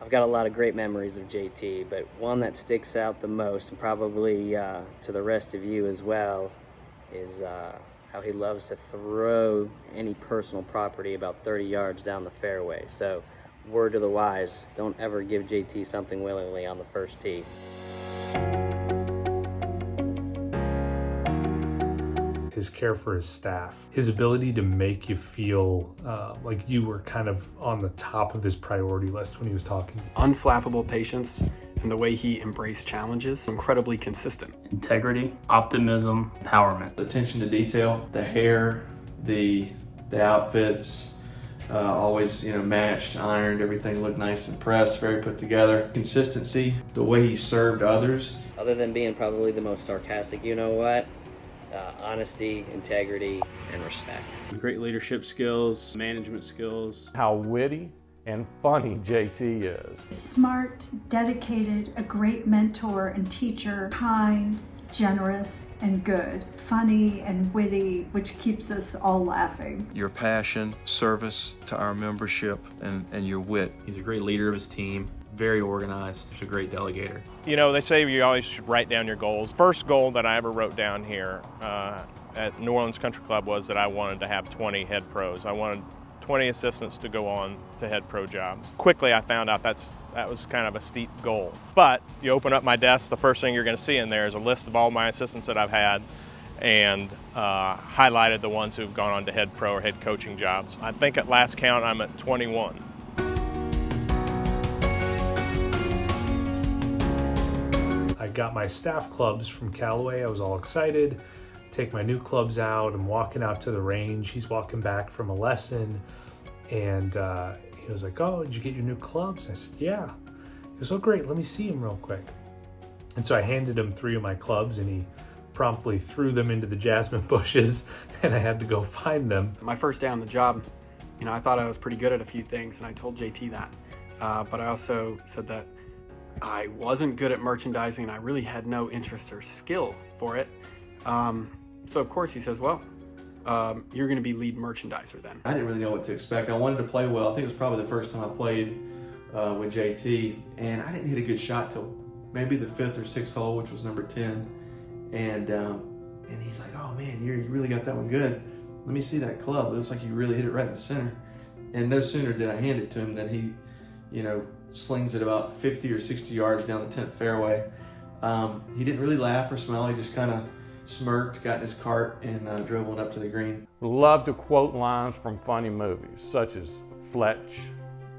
I've got a lot of great memories of JT, but one that sticks out the most, and probably to the rest of you as well, is how he loves to throw any personal property about 30 yards down the fairway. So, word to the wise, don't ever give JT something willingly on the first tee. His care for his staff, his ability to make you feel like you were kind of on the top of his priority list when he was talking. Unflappable patience and the way he embraced challenges, incredibly consistent. Integrity, optimism, empowerment. Attention to detail, the hair, the outfits, always matched, ironed, everything looked nice and pressed, very put together. Consistency, the way he served others. Other than being probably the most sarcastic, honesty, integrity, and respect. Great leadership skills, management skills. How witty and funny JT is. Smart, dedicated, a great mentor and teacher, kind, generous, and good. Funny and witty, which keeps us all laughing. Your passion, service to our membership, and your wit. He's a great leader of his team, very organized, he's a great delegator. They say you always should write down your goals. First goal that I ever wrote down here at New Orleans Country Club was that I wanted to have 20 head pros. I wanted 20 assistants to go on to head pro jobs. Quickly I found out that was kind of a steep goal. But you open up my desk, the first thing you're going to see in there is a list of all my assistants that I've had, and highlighted the ones who've gone on to head pro or head coaching jobs. I think at last count I'm at 21. I got my staff clubs from Callaway. I was all excited. Take my new clubs out. I'm walking out to the range. He's walking back from a lesson, and he was like, "Oh, did you get your new clubs?" I said, "Yeah." He goes, "Oh, great. Let me see them real quick." And so I handed him 3 of my clubs, and he promptly threw them into the jasmine bushes, and I had to go find them. My first day on the job, I thought I was pretty good at a few things, and I told JT that. But I also said that I wasn't good at merchandising, and I really had no interest or skill for it. So of course he says, "Well, you're going to be lead merchandiser then." I didn't really know what to expect. I wanted to play well. I think it was probably the first time I played with JT, and I didn't hit a good shot till maybe the 5th or 6th hole, which was number 10. And he's like, "Oh man, you really got that one good. Let me see that club. It looks like you really hit it right in the center." And no sooner did I hand it to him than he, slings it about 50 or 60 yards down the 10th fairway. He didn't really laugh or smile. He just kind of smirked, got in his cart, and drove one up to the green. Love to quote lines from funny movies, such as Fletch,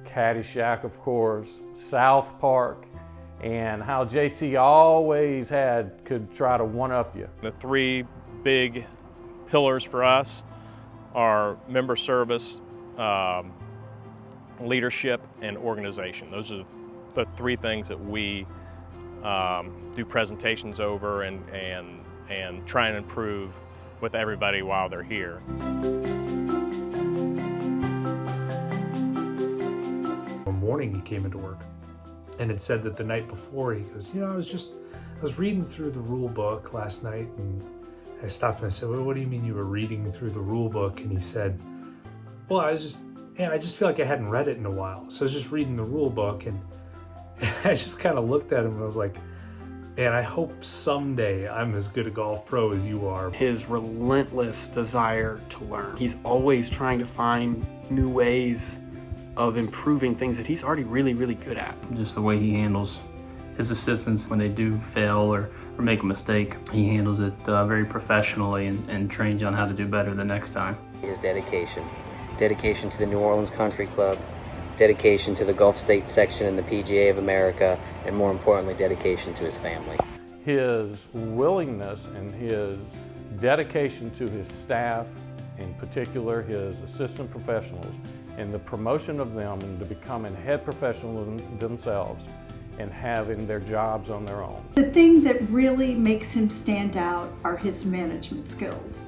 Caddyshack, of course, South Park, and how JT always could try to one-up you. The 3 big pillars for us are member service, leadership, and organization. Those are the 3 things that we do presentations over and try and improve with everybody while they're here. One morning he came into work and had said that the night before, he goes, I was reading through the rule book last night, and I stopped and I said, "Well, what do you mean you were reading through the rule book?" And he said, "Well, I just feel like I hadn't read it in a while. So I was just reading the rule book," and I just kind of looked at him and I was like, "Man, I hope someday I'm as good a golf pro as you are." His relentless desire to learn. He's always trying to find new ways of improving things that he's already really, really good at. Just the way he handles his assistants when they do fail or make a mistake. He handles it very professionally and trains you on how to do better the next time. His dedication to the New Orleans Country Club, dedication to the Gulf State section in the PGA of America, and more importantly, dedication to his family. His willingness and his dedication to his staff, in particular his assistant professionals, and the promotion of them into becoming head professionals themselves and having their jobs on their own. The thing that really makes him stand out are his management skills.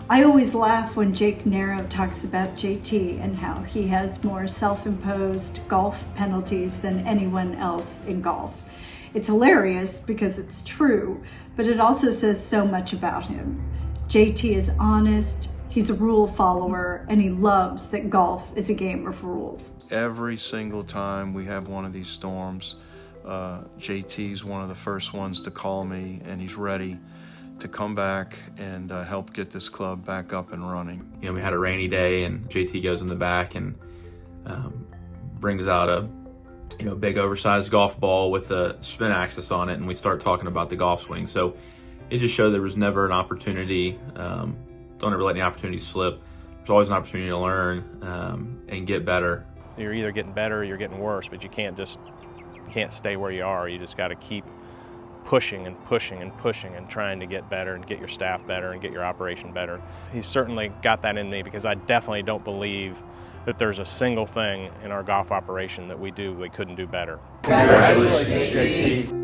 I always laugh when Jake Nero talks about JT and how he has more self-imposed golf penalties than anyone else in golf. It's hilarious because it's true, but it also says so much about him. JT is honest, He's a rule follower, and he loves that golf is a game of rules. Every single time we have one of these storms, JT's one of the first ones to call me, and he's ready to come back and help get this club back up and running. You know, we had a rainy day, and JT goes in the back and brings out a big oversized golf ball with a spin axis on it, and we start talking about the golf swing. So it just showed there was never an opportunity. Don't ever let any opportunity slip. There's always an opportunity to learn and get better. You're either getting better or you're getting worse, but you can't stay where you are. You just got to keep pushing and pushing and pushing and trying to get better and get your staff better and get your operation better. He's certainly got that in me, because I definitely don't believe that there's a single thing in our golf operation that we couldn't do better. Congratulations, JT.